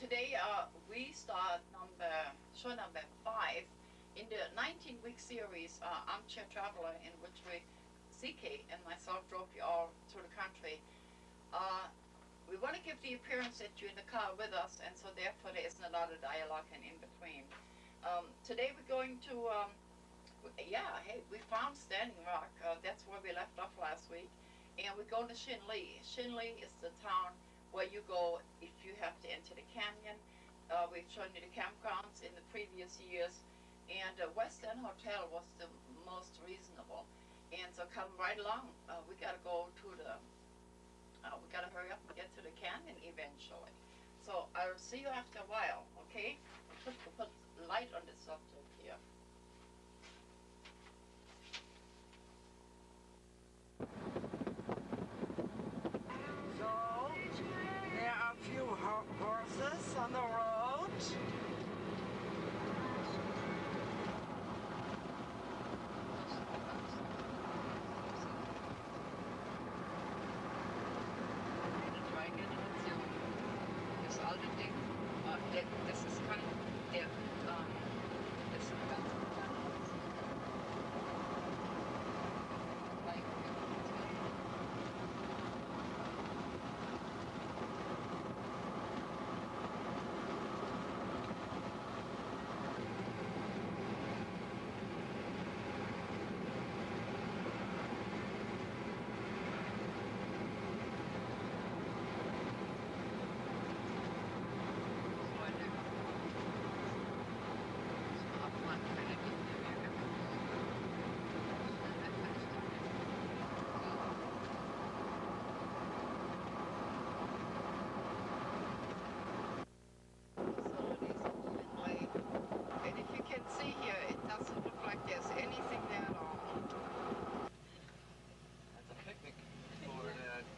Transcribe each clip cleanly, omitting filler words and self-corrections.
today we start show number 5 in the 19-week series Armchair Traveler, in which CK and myself drove you all through the country. We want to give the appearance that you're in the car with us, and so therefore there isn't a lot of dialogue in between. Today we're going to, hey, we found Standing Rock. That's where we left off last week. And we're going to Shinli. Shinli is the town where you go if you have to enter the canyon. We've shown you the campgrounds in the previous years. And West End Hotel was the most reasonable. And so come right along. We got to go to the... we got to hurry up and get to the canyon eventually. So I'll see you after a while, okay? We'll put light on the subject here. So, there are a few horses on the road. Das ist kein, das ist ein ganz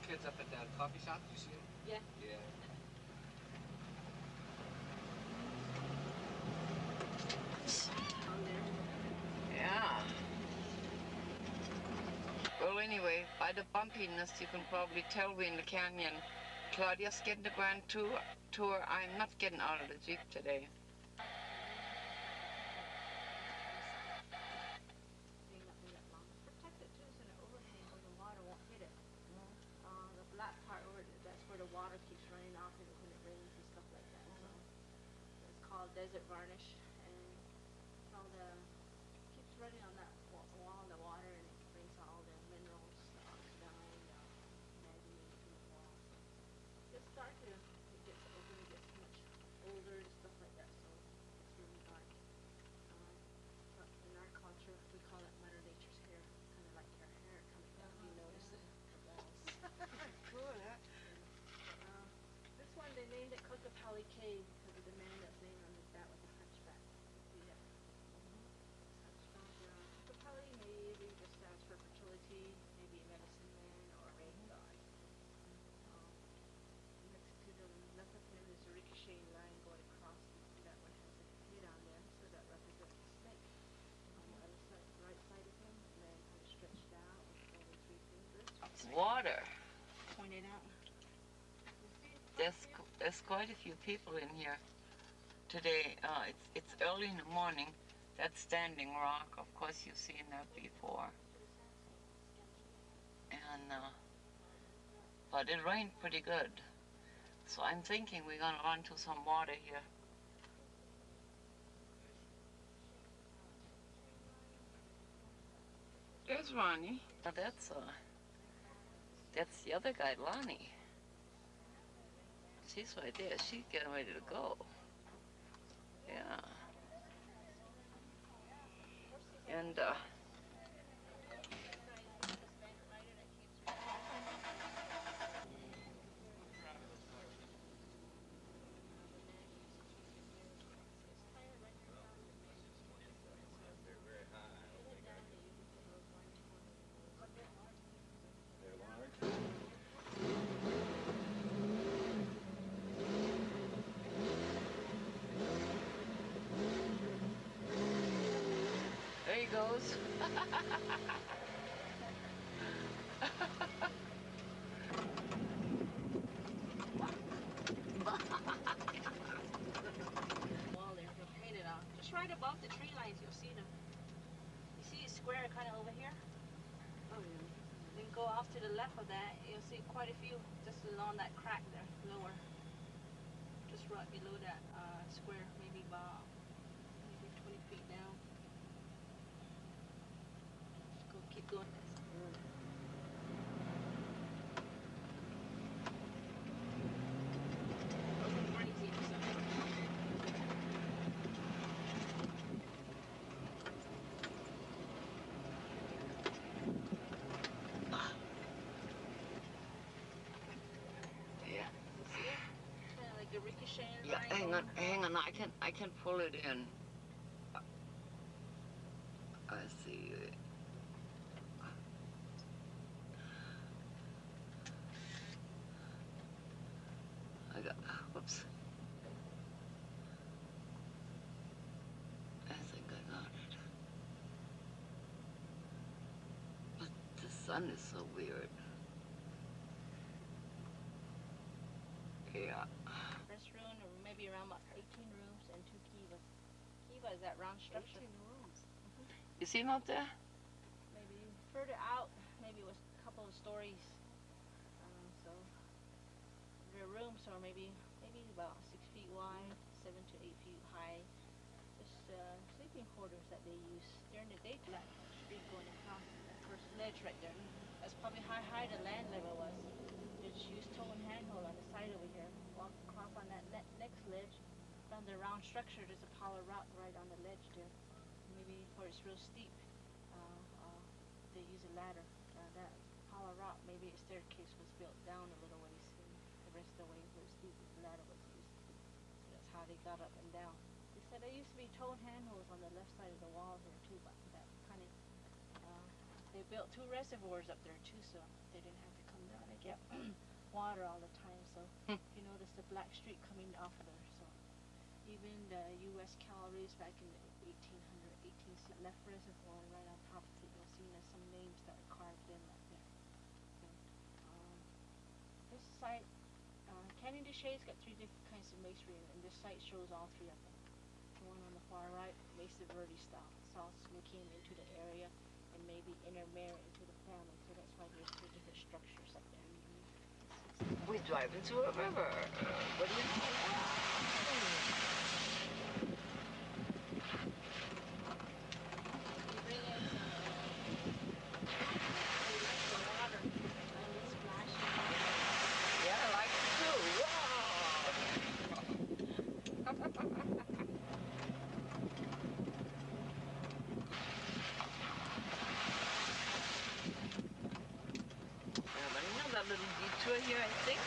kids up at that coffee shop, did you see them? Yeah. Yeah. Yeah. Well, anyway, by the bumpiness, you can probably tell we're in the canyon. Claudia's getting the grand tour. I'm not getting out of the Jeep today. The black part over it, that's where the water keeps running off when it rains and stuff like that. So it's called desert varnish, and keeps running on that wall in the water, and it brings all the minerals, the oxidine, manganese from the wall. So it's dark when it gets much older and stuff like that, so it's really dark. But in our culture, we call it Mother Nature's hair, kind of like her hair coming down. You notice it. Cool, yeah. This one they named it Kokopelli Cave because of the man that's named on that with the hunchback. Yeah. Kokopelli maybe just stands for fertility, maybe a medicine man or a rain god. Next to the left of him is a ricocheting line going across, and that one has a head on there, so that represents a snake. On the other side, right side of him, the man kind of stretched out with only 3 fingers. Water. Pointed out. There's quite a few people in here today. It's early in the morning. That's Standing Rock. Of course, you've seen that before. And but it rained pretty good, so I'm thinking we're gonna run to some water here. There's Ronnie. Now that's the other guy, Lonnie. She's right there. She's getting ready to go. Yeah. And They're large. there he goes. go off to the left of that, you'll see quite a few just along that crack there, lower. Just right below that square, maybe about 20 feet down. Just go, keep going. Yeah, hang on, I can pull it in. I see. I got, whoops. I think I got it. But the sun is so weird. Yeah. Restaurant, or maybe around about 18 rooms and 2 kivas. Kiva is that round structure. 18 rooms. You see him out there? Maybe further out, maybe it was a couple of stories. So their rooms are maybe about 6 feet wide, 7 to 8 feet high. Just sleeping quarters that they use during the daytime. Street going across that first ledge right there. That's probably how high the land level was. They just use toe and handhold on the side over here. Walk across on that next ledge. Around the round structure, there's a pile of rock right on the ledge there. Maybe where it's real steep, they use a ladder. That pile of rock, maybe a staircase was built down a little ways, and the rest of the way where steep the ladder was used. So that's how they got up and down. They said there used to be toe and handholds on the left side of the wall here too, but that kind of they built 2 reservoirs up there too, so they didn't have to come down and get water all the time. So you notice the black streak coming off of there. So even the U.S. cavalries back in the 1800s left reservoir right on top of it. You'll see there's some names that are carved in right there. So, this site, Canyon de Chelly's got 3 different kinds of masonry, and this site shows all 3 of them. The one on the far right, Mesa Verde style. Salzman came into the area and maybe intermarried into the family, so that's why there's 3 different structures up there. We drive into a river. What do you know? Yeah, I like it too. Yeah, but another little detour here, I think.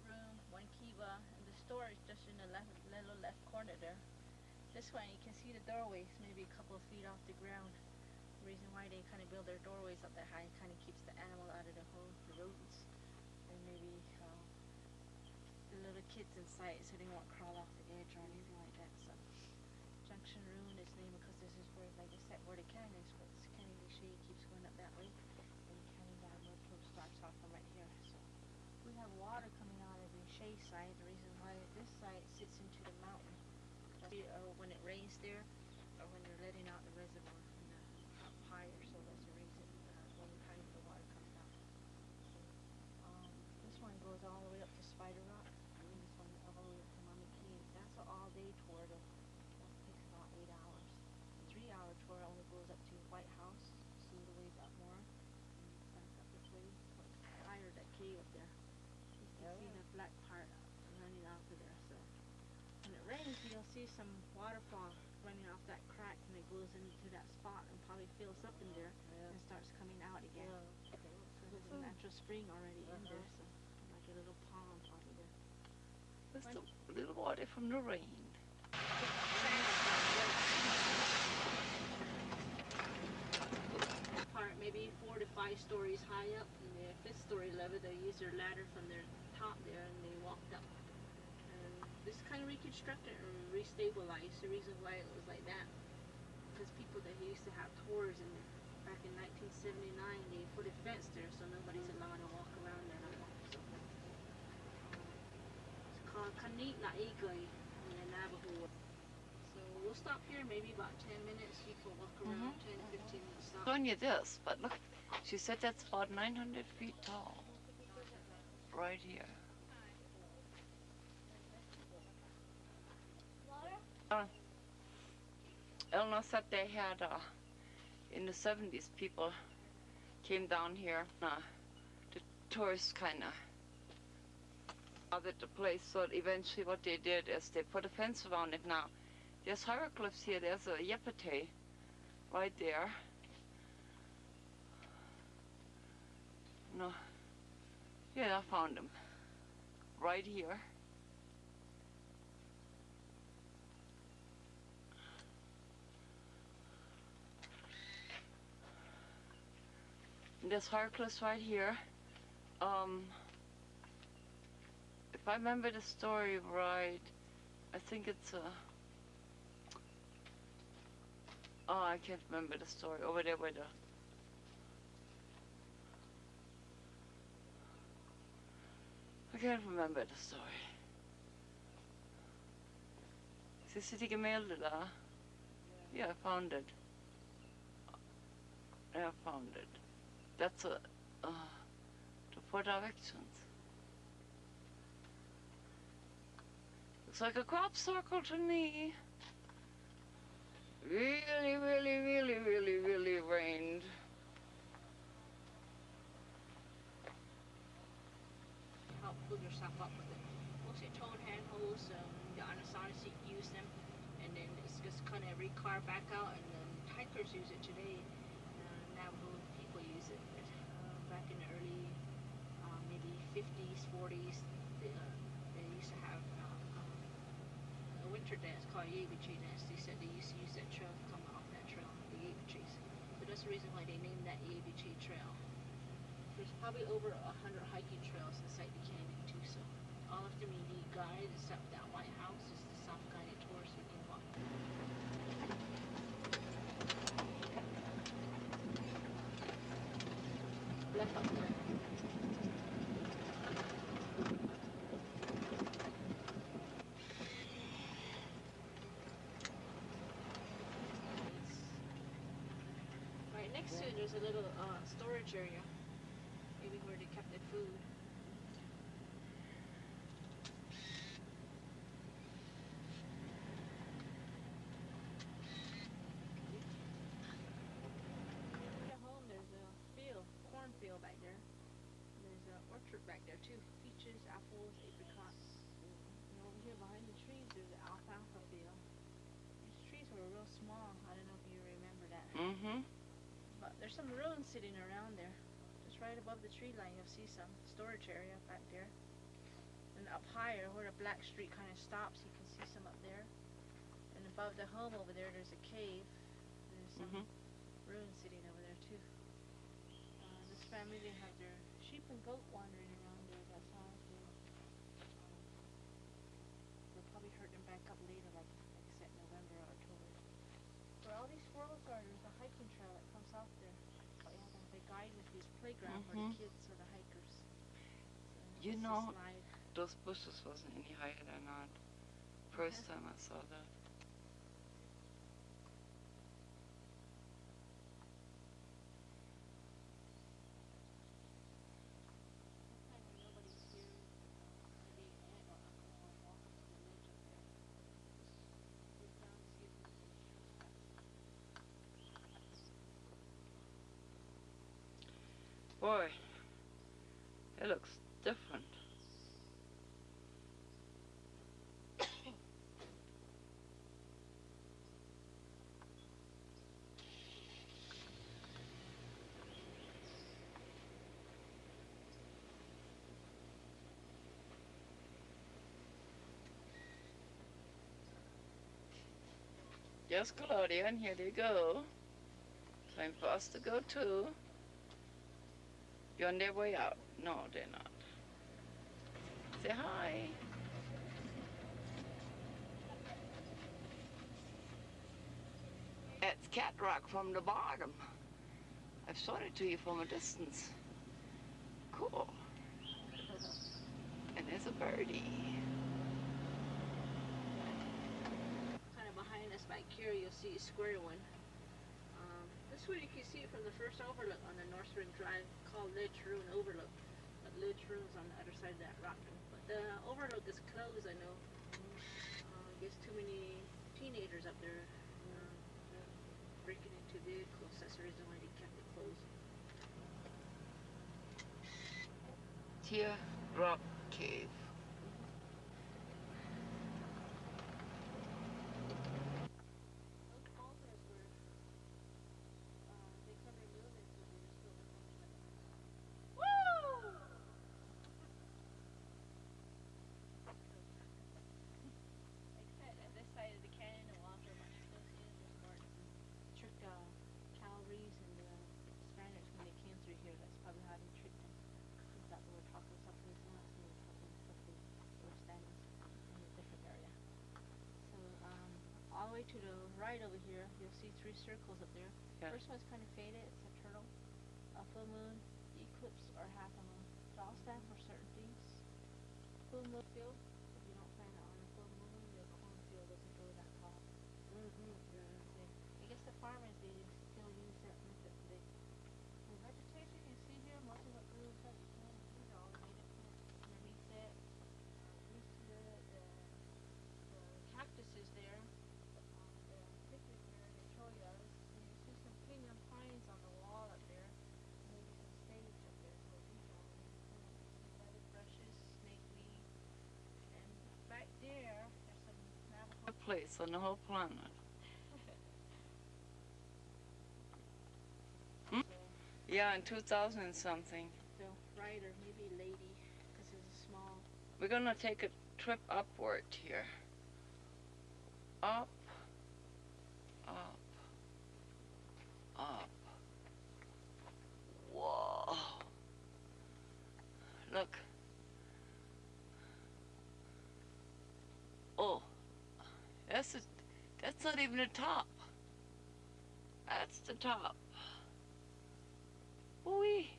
Room, 1 kiva, and the storage just in the little left corner there. This one you can see the doorways maybe a couple of feet off the ground. The reason why they kind of build their doorways up that high kind of keeps the animal out of the hole, the rodents, and maybe the little kids inside so they won't crawl off the edge or anything like that. So Junction Ruin is named because this is where, like I said, where the canyon is. But this Canyon de Chelly keeps going up that way, and Canyon Diamond starts off from right here. So we have water coming out of the Shea side. The reason why this side sits into the mountain. When it rains there, or when you're letting out the reservoir from the up higher, so that's the reason when the water comes out. So, this one goes all the way up to Spider Rock, and this one all the way up to Mama Key. That's an all-day tour. That takes about 8 hours. The 3-hour tour only goes up to White House, see the ways up more, and back up this way towards higher that cave up there. You can see the black part running off of there. So when it rains, you'll see some waterfall running off that crack, and it goes into that spot and probably fills up in there and starts coming out again. So there's a natural spring already in there, so like a little pond probably there. That's the little water from the rain. Part maybe 4 to 5 stories high up, and the 5th story level they use their ladder from their top there, and they walked up. This kind of reconstructed or restabilized. The reason why it was like that, because people that used to have tours in there back in 1979, they put a fence there so nobody's allowed to walk around there no more. So, it's called Kanit Na'ikai in the Navajo. So we'll stop here maybe about 10 minutes. You can walk around 10, 15 minutes. Stop. Showing you this, but look, she said that's about 900 feet tall. Right here. Eleanor said they had, in the 70s, people came down here, the tourists kind of bothered the place, so eventually what they did is they put a fence around it now. There's hieroglyphs here, there's a yepete right there. No, yeah, I found them right here. And there's hieroglyphs right here. If I remember the story right, I think it's oh, I can't remember the story. Over there where the I can't remember the story. Siehst du die Gemälde da? Yeah, I found it. Yeah, I found it. That's the 4 directions. Looks like a crop circle to me. Really, really, really, really, really rained. Help hook yourself up with it. Mostly towed hand hose, the Anasazi use them, and then it's just kind of recar back out, and then hikers use it today. Navajo people use it, but back in the early, maybe 50s, 40s, they used to have a winter dance called Yebiche dance. They said they used to use that trail to come off that trail, the Yebiches. So that's the reason why they named that Yebiche Trail. There's probably over 100 hiking trails inside the canyon too, so all of them you need guides, except that White House is the self-guided tours you can walk. Left up there. Right next to it, there's a little storage area. Maybe where they kept their food. At home, there's a field, cornfield back there. There's an orchard back there too. Peaches, apples, apricots. And over here behind the trees, there's an alfalfa field. These trees were real small. I don't know if you remember that. But there's some ruins sitting around there. Right above the tree line, you'll see some storage area back there. And up higher, where the black street kind of stops, you can see some up there. And above the home over there, there's a cave. There's some ruins sitting over there too. This family, they have their sheep and goat wandering around there. That's how they'll probably herd them back up later, like I said, November or October. Where all these squirrels are, there's a hiking trail that comes off there. They guide with this playground for the kids or the hikers. So you know, those bushes wasn't any higher than that. First time I saw that. Boy, it looks different. Yes, Claudia, and here they go. Time for us to go too. You're on their way out. No, they're not. Say hi. It's Cat Rock from the bottom. I've shown it to you from a distance. Cool. And there's a birdie. square one. This one you can see it from the first overlook on the North Rim Drive, called Ledge Ruin Overlook. But Ledge Ruin's on the other side of that rock. But the overlook is closed, I know. I guess too many teenagers up there breaking into vehicles. That's the reason why they kept it closed. Teardrop Cave. Those boulders were, they can remove it so they just go like woo! Like I said, at this side of the canyon, the walls are much closer. There's more trick cavalries and Spaniards when they came through here. That's probably how they tricked them. They thought they were talking something else, and they were talking something. They were standing in a different area. So all the way to the right over here, you'll see 3 circles up there. Yeah. First one's kind of faded. It's a turtle, a full moon, eclipse, or half a moon. They all stand for certain things. Full moon field. If you don't plant it on a full moon, your cornfield doesn't grow that tall. I guess the farmers, they still use that method today. The vegetation you see here, most of it grows up. These are all native plants underneath it. Used to the cactuses there, the pictures there, they show you. You see some pinyon pines on the wall up there. Maybe some sage up there. So these are all native plants. Some leather brushes, snakeweed, and back there, there's some Navajo. A place on the whole planet. Yeah, in 2000 and something. The rider, maybe lady, because it's a small. We're gonna take a trip upward here. Up, up, up. Whoa. Look. Oh, that's not even the top. That's the top. Wee.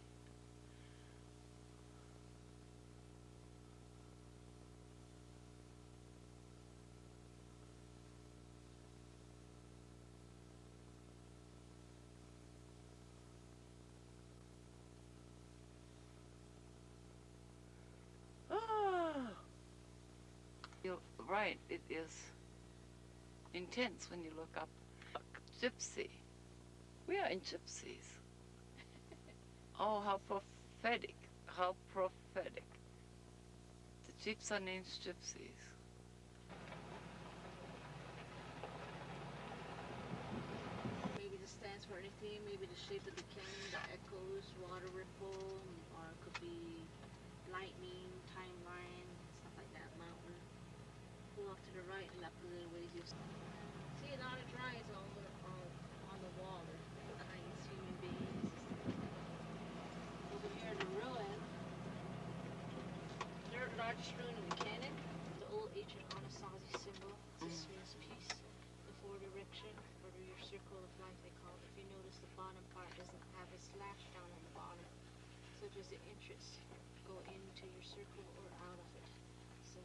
Oh. You're right, it is intense when you look up. Gypsy. We are in gypsies. Oh, how prophetic. How prophetic. The jeeps are named gypsies. Maybe this stands for anything. Maybe the shape of the canyon, the echoes, water ripple, or it could be lightning, timeline, stuff like that, mountain. Pull off to the right and up a little ways. You see a lot of drawings all on the wall. There's behind human beings. Over here, the ruin. Third largest ruin in the canyon. The old ancient Anasazi symbol. This means peace before the erection, or your circle of life, they call it. If you notice, the bottom part doesn't have a slash down on the bottom. So does the entrance go into your circle or out of it. So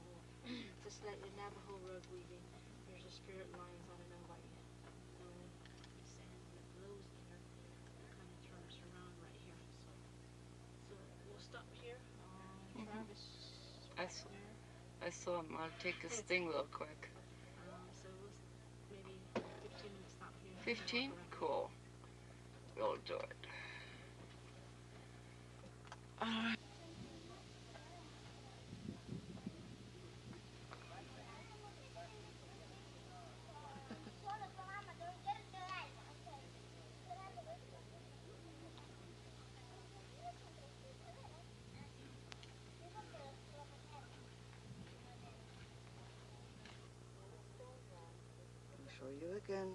just like the Navajo rug weaving, there's a spirit lines. I don't know about you. The sand that blows there kind of turns around right here. So we'll stop here. Travis. I saw him. I'll take this thing real quick. So maybe 15 minutes stop here. 15? Cool. We'll do it. I'll show you again.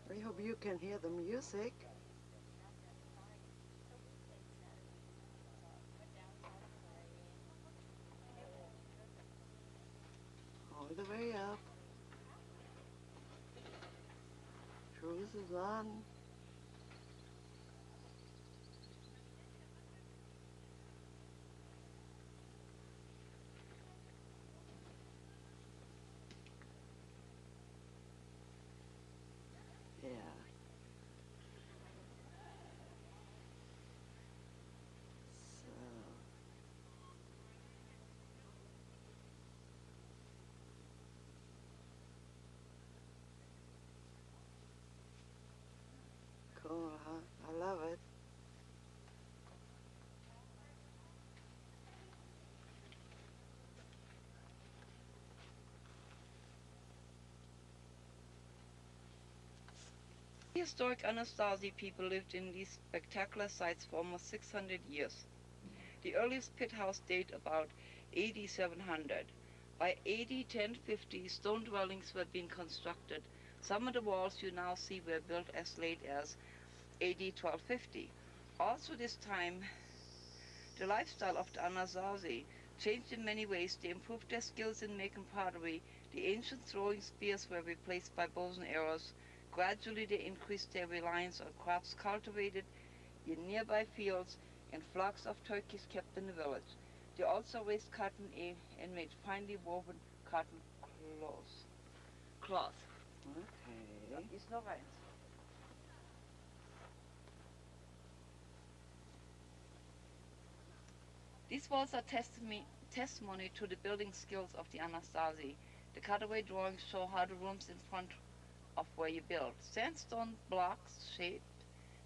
I hope you can hear the music. the way up. Cruise is on. Yeah. So. Cool, huh? I love it. Historic Anasazi people lived in these spectacular sites for almost 600 years. The earliest pit house date about AD 700. By AD 1050, stone dwellings were being constructed. Some of the walls you now see were built as late as AD 1250. Also this time, the lifestyle of the Anasazi changed in many ways. They improved their skills in making pottery. The ancient throwing spears were replaced by bows and arrows. Gradually, they increased their reliance on crops cultivated in nearby fields and flocks of turkeys kept in the village. They also raised cotton and made finely woven cotton cloth. Okay. Ist noch eins. These walls are testimony to the building skills of the Anasazi. The cutaway drawings show how the rooms in front of where you build. Sandstone blocks shaped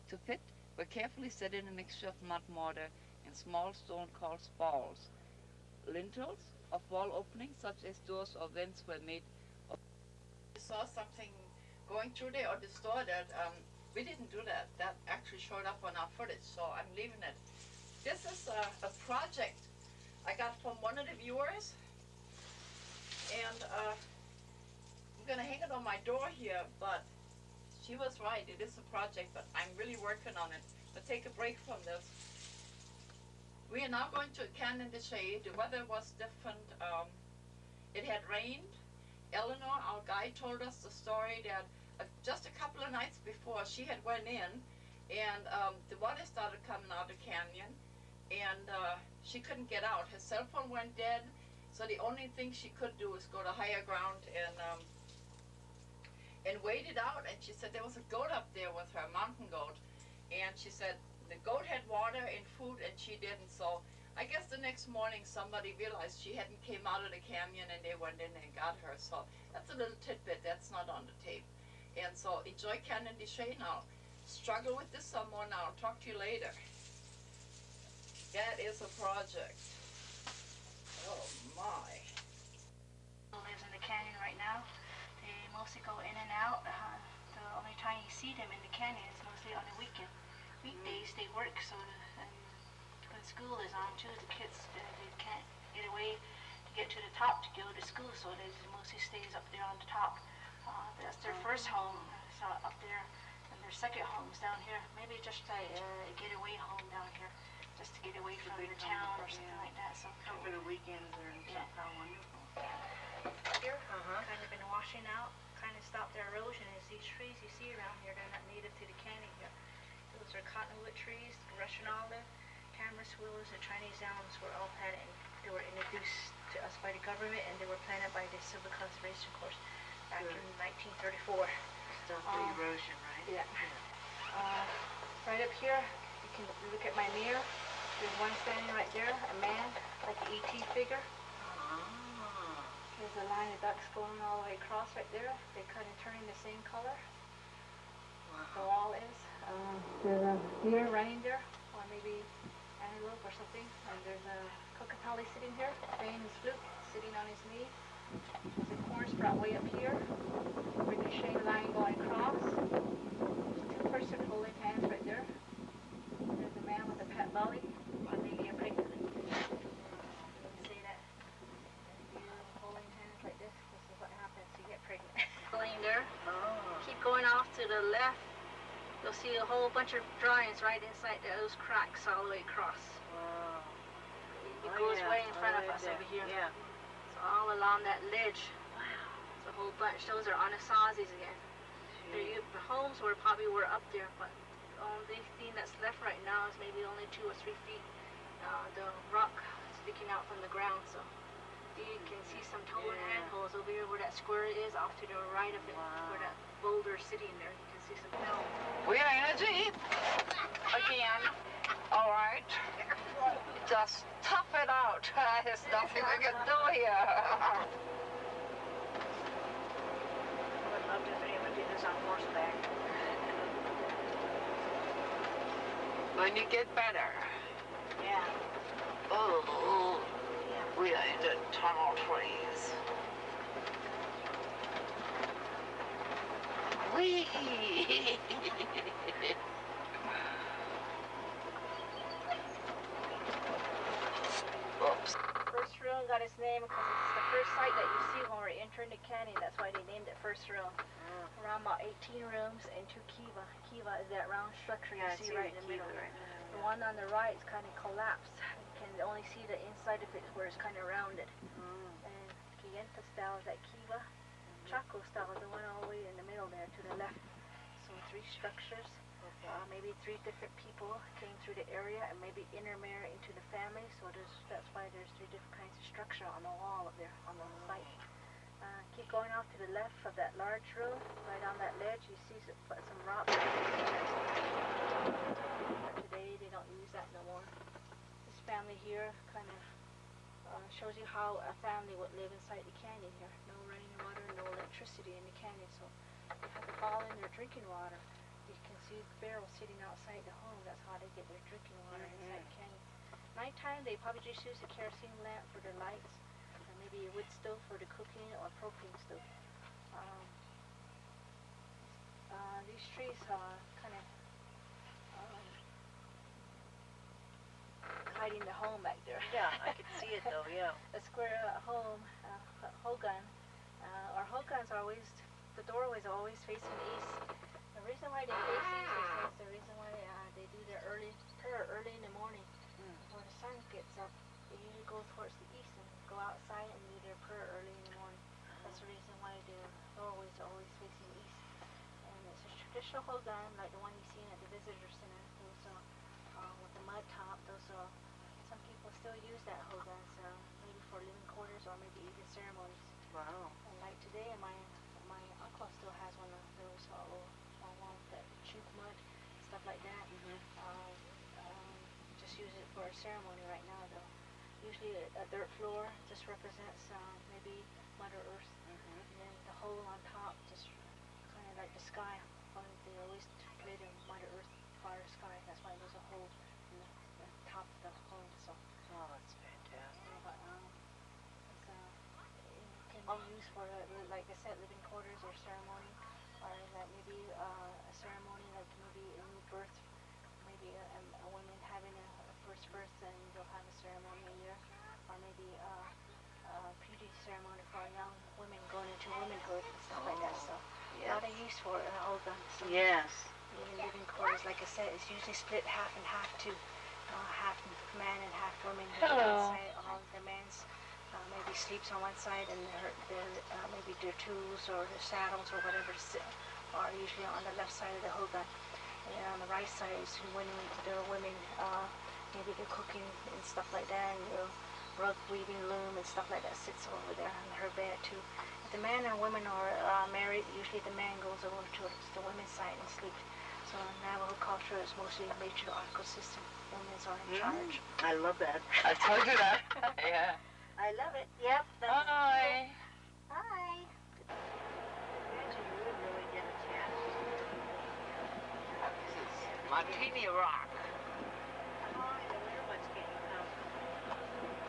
to fit were carefully set in a mixture of mud mortar and small stone called spalls. Lintels of wall openings, such as doors or vents, were made of. We saw something going through there or distorted. We didn't do that. That actually showed up on our footage, so I'm leaving it. This is a project I got from one of the viewers, and I'm gonna hang it on my door here, but she was right, it is a project, but I'm really working on it. But take a break from this. We are now going to a Canyon de Chelly. The weather was different. It had rained. Eleanor, our guide, told us the story that just a couple of nights before she had went in, and the water started coming out of the canyon, and she couldn't get out. Her cell phone went dead, so the only thing she could do was go to higher ground and wait it out. And she said there was a goat up there with her, a mountain goat, and she said the goat had water and food and she didn't. So I guess the next morning somebody realized she hadn't came out of the canyon and they went in and got her. So that's a little tidbit that's not on the tape. And so enjoy Canyon de Chelly now. Struggle with this some more now. Talk to you later. That is a project. Oh my. Lives in the canyon right now. They mostly go in and out. The only time you see them in the canyon is mostly on the weekend. Weekdays they work, so when school is on too, the kids they can't get away to get to the top to go to school, so they mostly stays up there on the top. That's their first home, so up there, and their second home's down here. Maybe just a getaway home down here, just to get away from the town or something like that. So Come for the weekends or how wonderful. here, kind of been washing out, kind of stopped their erosion. As these trees you see around here, they're not native to the canyon here. Those are cottonwood trees, Russian olive, Tamarisk willows, and Chinese elms were all planted. They were introduced to us by the government, and they were planted by the Civil Conservation Corps back in 1934. Stop the erosion, right? Yeah. Right up here, you can look at my mirror. There's one standing right there, a man, like an ET figure. There's a line of ducks going all the way across right there. They kind of turning the same color. The wall is. There's a deer running there, or maybe antelope or something. And there's a Kokatali sitting here, playing his flute, sitting on his knee. There's a corn sprout way up here, with the shade line going across. There's two persons holding hands right there. There's a man with a pet belly, or maybe a pregnant. See that? You holding hands like this is what happens. You get pregnant. Laying there. Keep going off to the left. You'll see a whole bunch of drawings right inside those cracks all the way across. Wow. It goes way in front of us over here. Yeah. So all along that ledge. Wow. bunch. Those are Anasazis again. The homes were up there, but the only thing that's left right now is maybe only 2 or 3 feet. The rock sticking out from the ground, so you can see some total handholds over here where that square is, off to the right of it, where that boulder is sitting there. You can see some film. We are in a Jeep again. All right. Just tough it out. There's nothing we can do here. I would love to if anyone did this on horseback. When you get better. Yeah. Oh, we are in the tunnel trees. Whee! Oops. First Room got its name because it's the first sight that you see when we're entering the canyon. That's why they named it First Room. Around about 18 rooms and 2 kiva. Kiva is that round structure you see right in the middle. The one on the right is kind of collapsed. You can only see the inside of it where it's kind of rounded. And Kayenta style is that kiva. Chaco style is the one all the way in the middle there to the left. So 3 structures. Maybe 3 different people came through the area and maybe intermarried into the family. So that's why there's 3 different kinds of structure on the wall up there on the site. Keep going off to the left of that large room. Right on that ledge, you see some rocks. Today they don't use that no more. This family here kind of shows you how a family would live inside the canyon here. No running water, no electricity in the canyon, so they have to haul in their drinking water. You can see barrels sitting outside the home. That's how they get their drinking water inside the canyon. Nighttime, they probably just use a kerosene lamp for their lights, or maybe a wood stove for the cooking, or propane stove. These trees kind of hiding the home back there. Yeah, I could see it though, yeah. A square home, hogan. Our hogans are always, the doorways are always facing east. The reason why they face east is because the reason why they do their prayer early in the morning. When the sun gets up, they usually go towards the east and go outside and do their prayer early in the morning. That's the reason why their doorways are always facing east. And it's a traditional hogan like the one you've seen at the visitor center. Those with the mud top. Those some people still use that hogans, maybe for living quarters or maybe even ceremonies. Wow. And like today, my uncle still has one of those one that chew mud, stuff like that. Just use it for a ceremony right now though. Usually a dirt floor just represents maybe Mother Earth, and then the hole on top just kind of like the sky. They always play the Mother Earth, fire, sky. That's why there's a hole in the top of the hole. So. Oh, that's fantastic. But it can be used for, like I said, living quarters or ceremony, or like maybe a ceremony like maybe a new birth, maybe a woman having a first birth and they'll have a ceremony a year, or maybe a beauty ceremony for young women going into womanhood and stuff like that. So a lot of use for hogan. So Yes. even living quarters, like I said, is usually split half and half too. Half man and half woman. Outside, the man's maybe sleeps on one side and maybe their tools or their saddles or whatever are usually on the left side of the hogan. And then on the right side is when there are women, maybe they're cooking and stuff like that, and the rug weaving loom and stuff like that sits over there on her bed too. If the man and women are married, usually the man goes over to the women's side and sleeps. So Navajo culture is mostly a matriarchal system. Women are in charge. I love that. I told you that. Yeah. I love it. Yep. Hi. Hi. Imagine you would really get a chance. This is Martini Rock. How in the winter months can you come?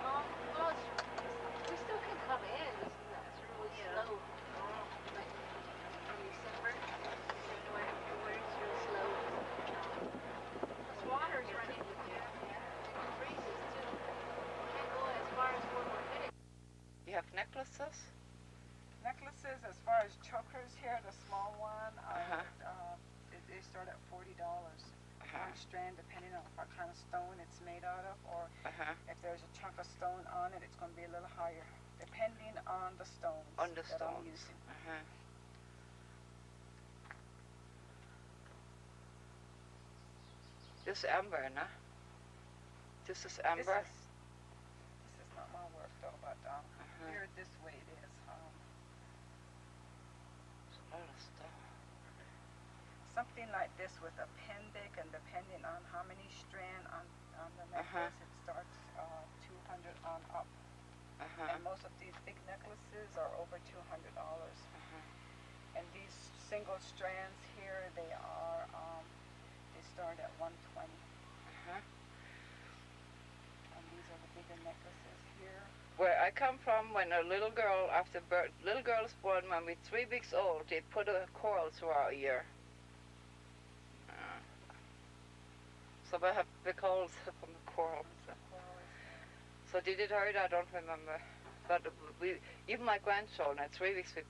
Well, we still can come in. It's really slow. Like from December, January, February, it's real slow. This water's running. It freezes too. Can't go as far as where we're headed. You have necklaces? Necklaces, as far as chokers here, the small one, they start at $40. One strand, depending on what kind of stone it's made out of, or if there's a chunk of stone on it, it's going to be a little higher. depending on the stones. On the that I'm stones. using. This amber, no? This is amber. This is not my work though, but here this way it is. It's a lot of stone. Something like this with a pendant, and depending on how many strand on the necklace, it starts 200 on up. And most of these big necklaces are over $200. And these single strands here, they are they start at 120. And these are the bigger necklaces here. Where I come from, when a little girl, after birth, little girl is born, when we're 3 weeks old, they put a coral through our ear. So I have big holes from the coral. So did it hurt? I don't remember. But even my grandchildren at 3 weeks, we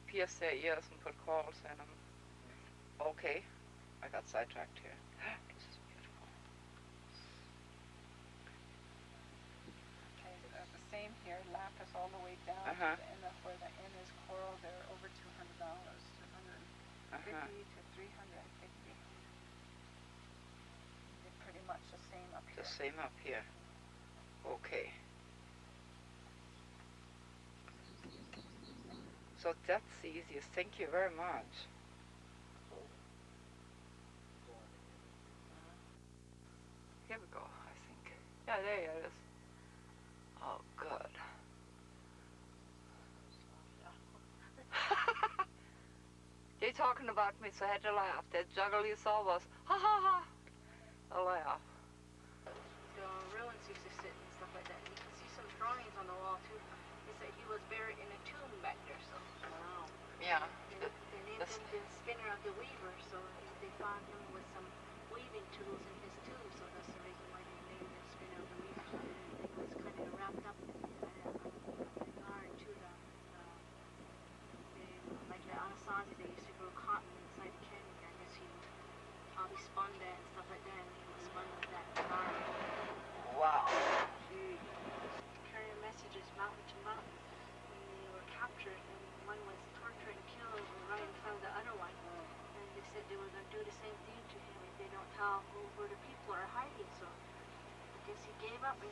pierced their ears and put corals in them. Okay, I got sidetracked here. This is beautiful. Okay, the same here, lapis all the way down to the end of where the end is coral. They're over $200, $250 to $350. They're pretty much the same up here. The same up here. Okay. So that's the easiest. Thank you very much. Here we go, I think. Yeah, there it is. Oh, good. They're talking about me, so I had to laugh. That juggle you saw was, ha ha ha, a laugh. The ruins used to sit and stuff like that. And you can see some drawings on the wall too. They said he was buried in a tomb back there. So wow. Yeah. They named him the spinner of the weaver. So they found him with some weaving tools in his tomb. So that's the reason why they named him spinner of the weaver. He was kind of wrapped up in yarn too. Like the Anasazi, they used to grow cotton inside the canyon. I guess he probably spun that and stuff like that. And he was spun with that yarn. Wow. Carrying messages mountain to mountain when they were captured, and one was tortured and killed right in front of the other one. And they said they were going to do the same thing to him if they don't tell where the people are hiding. So I guess he gave up and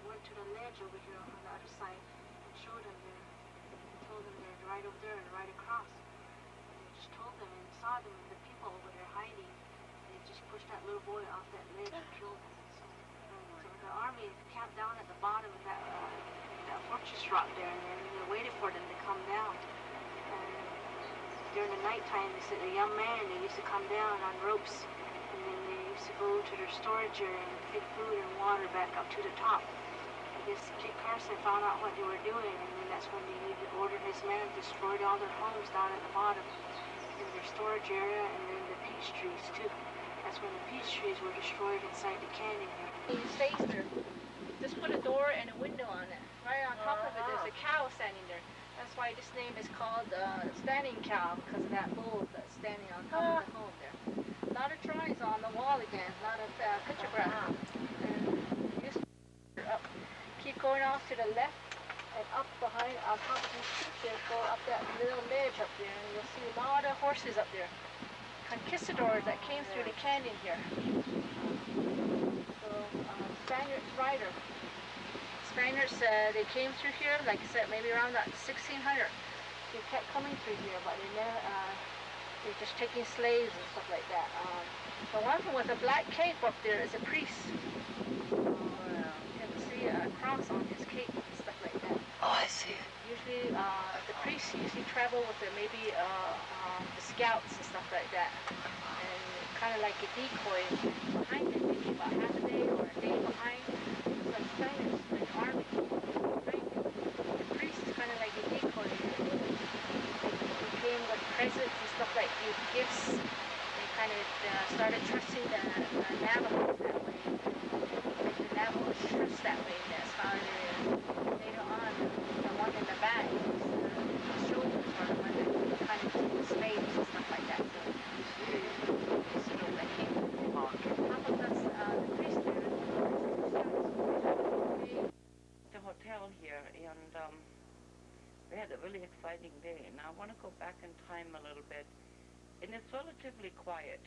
went to the ledge over here on the other side and showed them there. And told them they're right over there and right across. And they just told them and saw them and the people over there hiding. And they just pushed that little boy off that ledge and killed him. So the army camped down at the bottom of that fortress rock there, and then they waited for them to come down. And during the nighttime, they said a young man, they used to come down on ropes, and then they used to go to their storage area and take food and water back up to the top. I guess Kit Carson found out what they were doing, and then that's when he ordered his men and destroyed all their homes down at the bottom in their storage area, and then the peach trees too. That's when the peach trees were destroyed inside the canyon here. He stays there. Just put a door and a window on it. Right on top of it, there's a cow standing there. That's why this name is called Standing Cow, because of that bull that's standing on top of the home there. A lot of drawings on the wall again, a lot of pictographs. And just up. Keep going off to the left and up behind, on top of these trees there, go up that little ledge up there, and you'll see a lot of horses up there. Conquistadors that came through the canyon here. So, Spaniards rider. Spaniards, they came through here, like I said, maybe around that 1600. They kept coming through here, but they never, they're just taking slaves and stuff like that. The one with a black cape up there is a priest. You can see a cross on his cape and stuff like that. Oh, I see. Usually, the priests usually travel with maybe the scouts and stuff like that, and kind of like a decoy behind them, maybe about half a day or a day behind. It's like Spaniards, like army behind them. The priest is kind of like a decoy. They came with presents and stuff like these gifts. They kind of started trusting the Navajos that way. Like the Navajos trust that way. That's how later on, the one in the back, the shoulders are the one that kind of took the slaves and stuff like that. So that came. Half of us, the priest there, The hotel here, and Now I want to go back in time a little bit, and it's relatively quiet.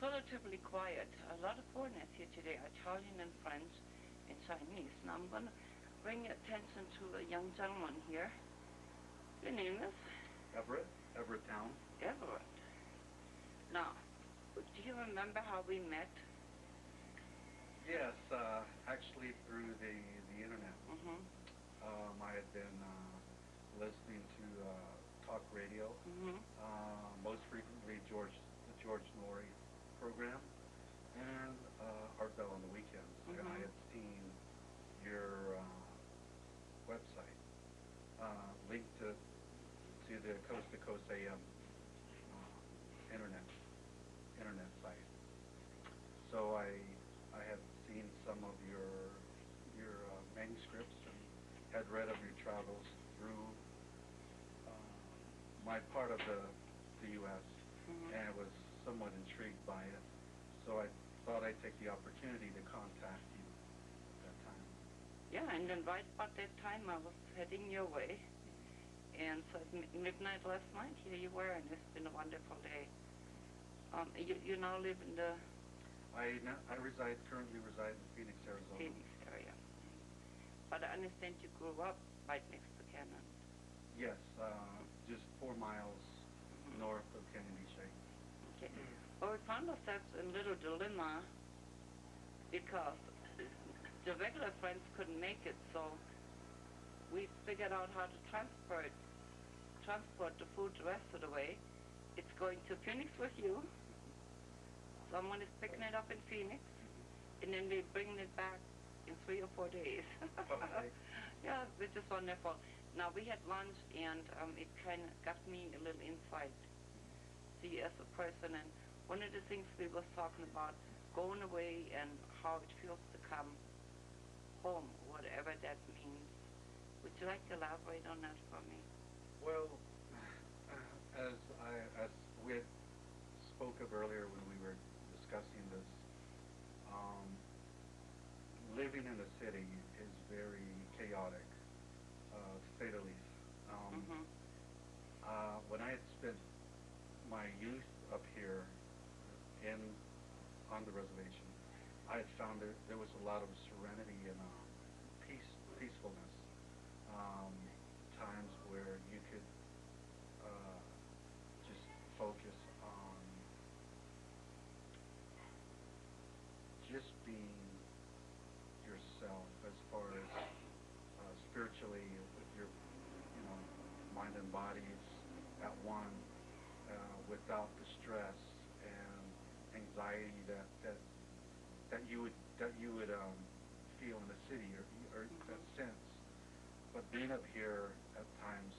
Relatively quiet. A lot of foreigners here today, Italian and French and Chinese. Now I'm going to bring your attention to a young gentleman here. Your name is? Everett. Everett Town. Everett. Now, do you remember how we met? Yes, actually through the internet. Mm-hmm. I had been listening to talk radio, most frequently the George Norrie program, and Art Bell on the weekends. And I had seen your website linked to the Coast to Coast AM internet site. So I had seen some of your manuscripts and had read of your travels through my part of the U.S. and was somewhat intrigued by it. So I thought I'd take the opportunity to contact you at that time. Yeah, and then right about that time I was heading your way. And so at midnight last night, here you were, and it's been a wonderful day. You now live in the... I currently reside in Phoenix, Arizona. Phoenix area. But I understand you grew up right next to Cannon. Yes, just 4 miles north of Kennedy Shake. Okay. Well, we found ourselves in a little dilemma because the regular friends couldn't make it, so we figured out how to transport the food the rest of the way. It's going to Phoenix with you. Someone is picking it up in Phoenix, and then they bring it back in 3 or 4 days. Okay. Yeah, which is wonderful. Now, we had lunch, and it kind of got me a little insight, see as a person. And one of the things we was talking about, going away and how it feels to come home, whatever that means. Would you like to elaborate on that for me? Well, as we had spoke of earlier when we were discussing this, living in the city is very chaotic, to say the least. When I had spent my youth up here on the reservation, I had found there was a lot of serenity and peacefulness. Times where you could just focus on just being yourself as far as spiritually with your mind and bodies at one, without the stress and anxiety that you would feel in the city or that sense. But being up here at times,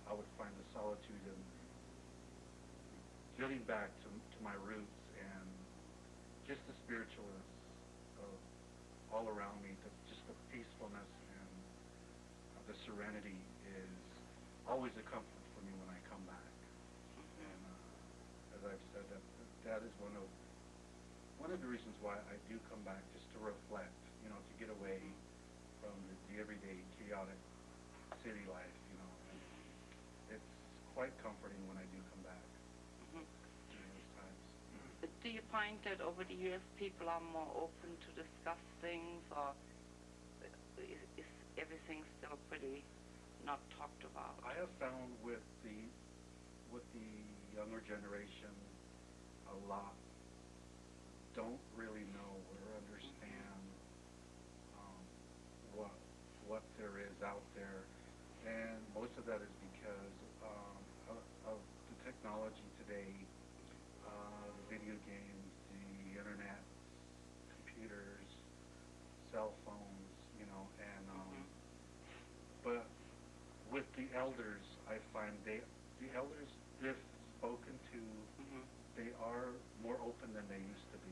I would find the solitude and getting back to my roots and just the spiritualness of all around me, just the peacefulness and the serenity is always a comfort for me when I come back. And as I've said, that is one of the reasons why I do come back, just to reflect, to get away from the everyday chaotic city life, and it's quite comforting when I do come back during those times. Do you find that over the years people are more open to discuss things, or is everything still pretty not talked about? I have found with the younger generation, a lot don't really know or understand what there is out there, and most of that is because of the technology today, the video games, the internet, computers, cell phones, and but with the elders, I find the elders, if spoken to, they are more open than they used to be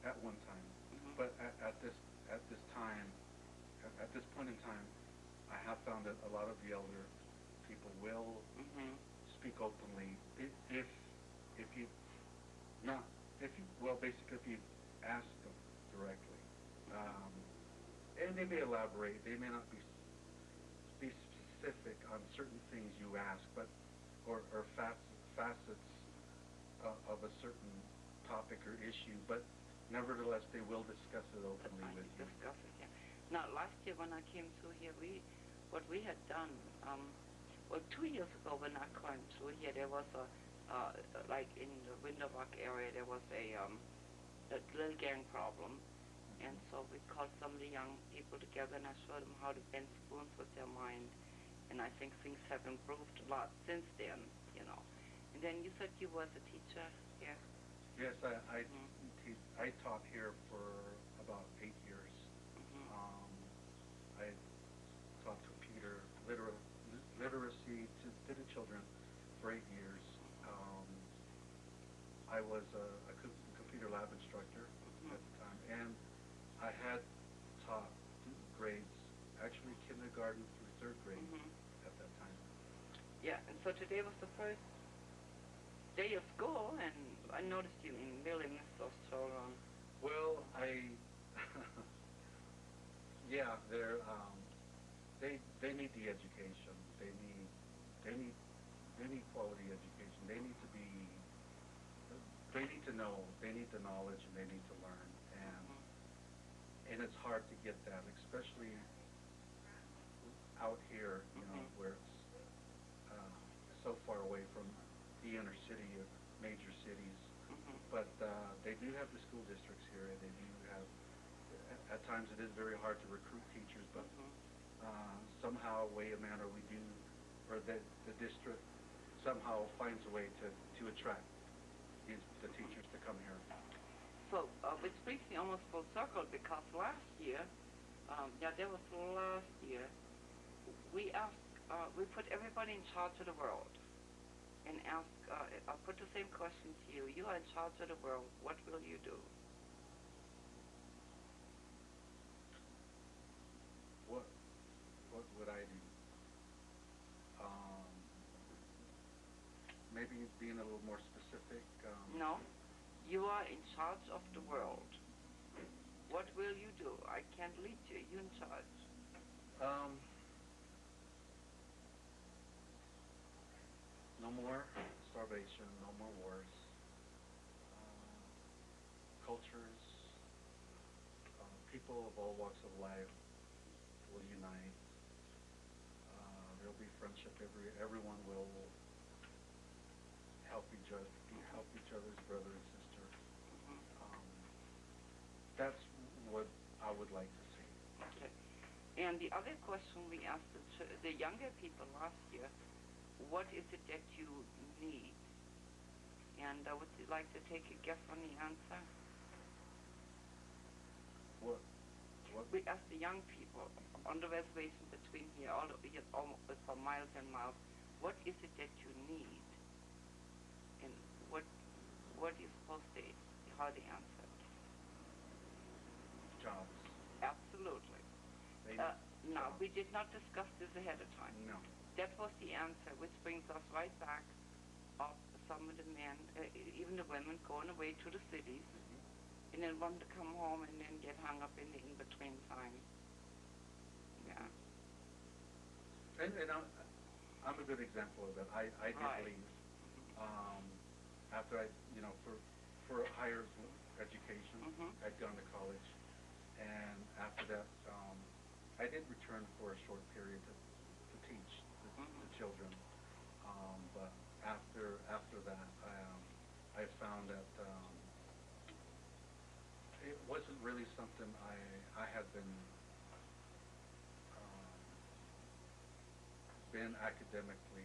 at one time. But at this time, at this point in time, I have found that a lot of the elder people will speak openly if you ask them directly. And they may elaborate. They may not be specific on certain things you ask, but or facets of a certain topic or issue, but nevertheless they will discuss it openly with you. Discuss it, yeah. Now, last year when I came through here, what we had done, well, 2 years ago when I came through here, there was like in the Winterwalk area, there was a little gang problem. And so we called some of the young people together and I showed them how to bend spoons with their mind. And I think things have improved a lot since then, you know. And then you said you was a teacher here? Yes, I taught here for about 8 years. I taught computer literacy to the children for 8 years. I was a computer lab instructor at the time, and I had taught grades, actually kindergarten through 3rd grade at that time. Yeah, and so today was the first day of school, and I noticed you really missed those children. Well, yeah, they need the education. They need quality education. They need to know. They need the knowledge, and they need to learn. And it's hard to get that, especially out here, you know, where it's so far away from the inner city of major cities. But they do have the school districts here, and they do have, at times it is very hard to recruit teachers, but somehow, way, a manner, we do, or the district somehow finds a way to attract the teachers to come here. So, which brings me almost full circle, because last year, we put everybody in charge of the world, and I put the same question to you. You are in charge of the world. What will you do? What would I do? Maybe being a little more specific. No, you are in charge of the world. What will you do? I can't lead you. You're in charge. No more starvation, no more wars. Cultures, people of all walks of life will unite. There'll be friendship. Everyone will help each other's brother and sister. That's what I would like to see. Okay. And the other question we asked the younger people last year, what is it that you need? And would you like to take a guess on the answer? What? We asked the young people on the reservation between here, almost for miles and miles, what is it that you need? And what do you suppose how they answered? Jobs. Absolutely. Now, we did not discuss this ahead of time. No. That was the answer, which brings us right back of some of the men, even the women, going away to the cities, and then wanting to come home and then get hung up in the in-between time. Yeah. And I'm a good example of that. I did leave after I, for higher education. I'd gone to college, and after that, I did return for a short period to teach the children. But after that, I found that it wasn't really something I had been academically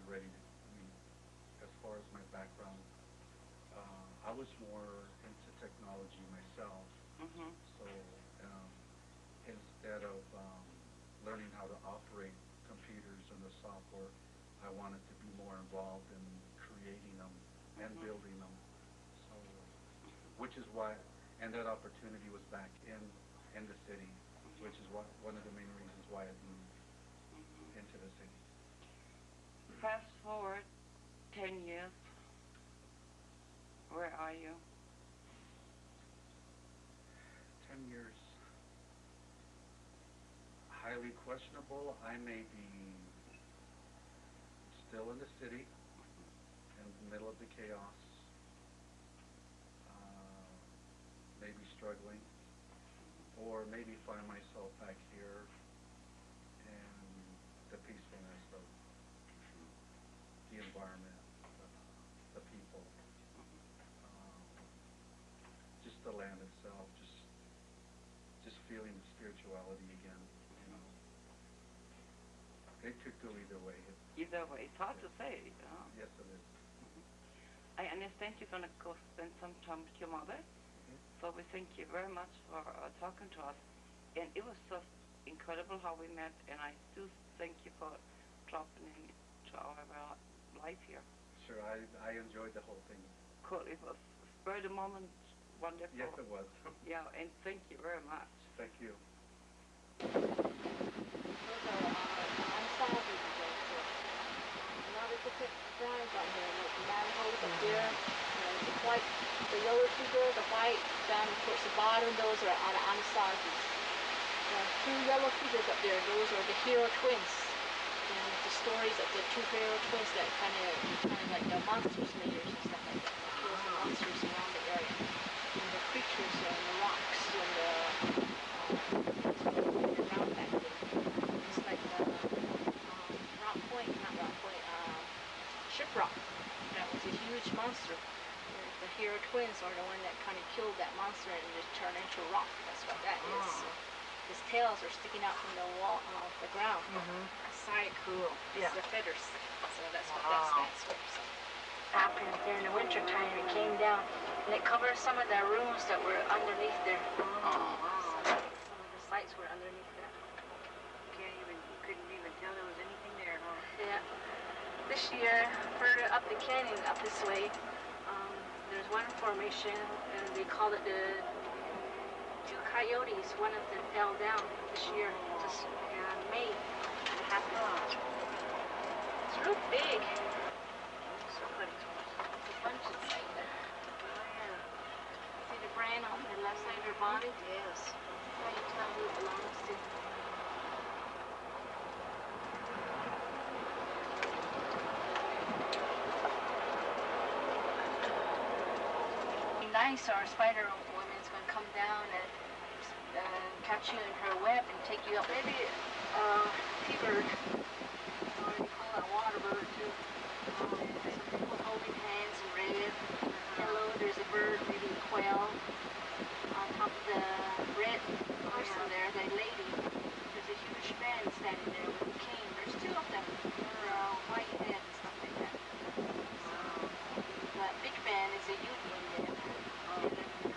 ready to. I mean, as far as my background, I was more into technology myself. So instead of learning how to operate computers and the software, I wanted to be more involved in creating them and building them. So, which is why, and that opportunity was back in the city, which is one of the main reasons why I moved into the city. Fast forward 10 years. Where are you? 10 years. highly questionable. I may be still in the city, in the middle of the chaos, maybe struggling, or maybe find myself back here in the peacefulness of the environment, the people, just the land itself, just feeling the spirituality again, you know. It could go either way. Either way, it's hard to say. Yes, it is. I understand you're going to go spend some time with your mother. So we thank you very much for talking to us. And it was just incredible how we met, and I do thank you for dropping into our life here. Sure, I enjoyed the whole thing. Cool. It was spur of the moment, wonderful. Yes, it was. Yeah, and thank you very much. Thank you. Drives out here, like the manholes up there, the white, the yellow two there, the white down towards the bottom, those are on the Anasazi's. The two yellow figures up there, those are the hero twins. And the stories of the two hero twins that kind of like the monster slayers and stuff like that. That kills the monsters around the area. And the creatures and the rocks and the around back there. It's like the Rock Point, not Rock Point, Shipwreck. That was a huge monster. The hero twins are the one that kind of killed that monster and just turned into a rock. That's what that is. So his tails are sticking out from the wall, the ground. Side cool. It's the feathers. So that's what that stands for. So after during the winter time, it came down and it covered some of the rooms that were underneath there. So some of the sites were underneath that. You couldn't even tell there was anything there. Yeah. This year, further up the canyon, up this way, there's one formation, and they call it the two coyotes. One of them fell down this year, just in May. It happened. It's real big. So good. It's a bunch inside there. See the brand on the left side of their body? Yes. How you tell who it belongs to. Dinosaur spider woman's gonna come down and catch you in her web and take you up. Maybe T-bird, or you call it a water bird too. Some people holding hands in red. Yellow, there's a bird, maybe a quail. On top of the red person there, that lady. There's a huge man standing there with a cane. There's two of them. They're white head and stuff like that. That big man is a Ute Indian.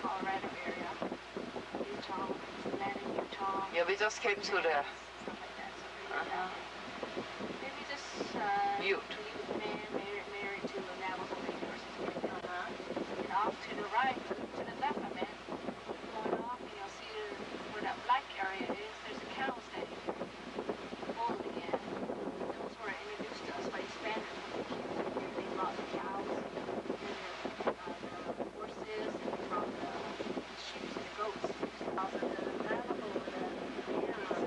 Colorado area, Utah, Atlanta, Utah. Yeah, we just came to there. Stuff like that. So maybe just Ute. to Ute man married to a Navajo lady or something. And off to the right, to the left of it, going off, and you'll see where that black area is. There's a cow standing there, folded again. Those were introduced to us by Spanish. They brought the cows and the horses and brought the sheep and the goats. Also the Navajo,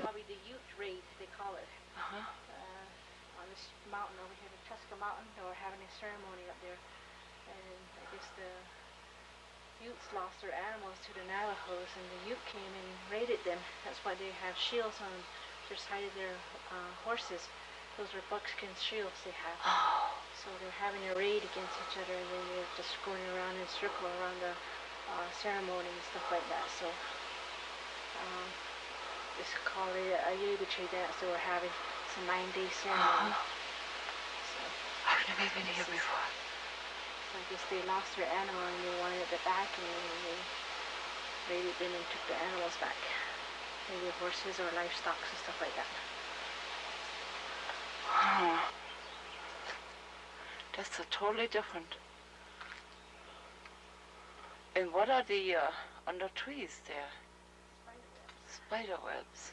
probably the Ute raid, they call it. On this mountain over here, the Tuska Mountain, they were having a ceremony up there. And I guess the Utes lost their animals to the Navajos, and the Ute came and raided them. That's why they have shields on their side of their horses. Those are buckskin shields they have. So they're having a raid against each other, and then they're just going around in a circle around the ceremony and stuff like that. So it's called a Yebiche dance that we're having. It's a 9-day ceremony. So, I've never been here before. So I guess they lost their animal and they wanted it back, and then they raided them and took the animals back. Maybe horses or livestock and stuff like that. That's totally different. And what are the on the trees there? Spider webs.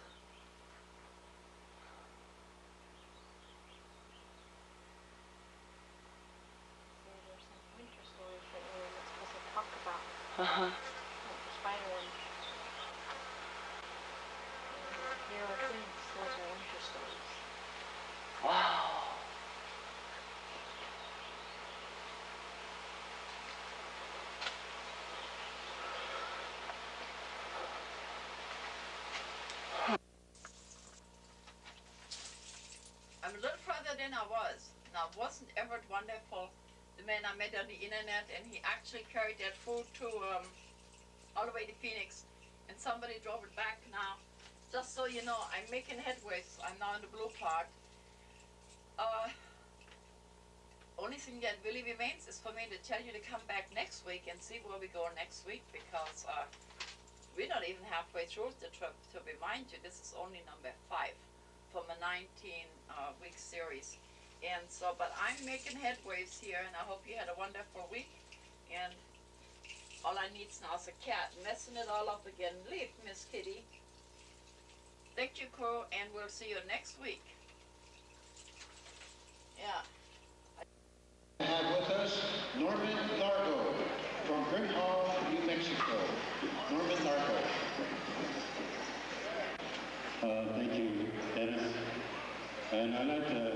There's some winter stories that we're not supposed to talk about. Uh-huh. Like the spider webs. Hero twins, those than I was. Now, wasn't Everett wonderful? The man I met on the internet, and he actually carried that food to all the way to Phoenix, and somebody drove it back now. Just so you know, I'm making headways. I'm now in the blue part. Only thing that really remains is for me to tell you to come back next week and see where we go next week, because we're not even halfway through the trip. To remind you, this is only number 5 from a 19-week series. And so, but I'm making headways here, and I hope you had a wonderful week. And all I need now is a cat messing it all up again. Leave, Miss Kitty. Thank you, crew, and we'll see you next week. Yeah. We have with us Norman Largo from Brimhall, New Mexico. Norman Largo. Thank you, Dennis. And I'd like to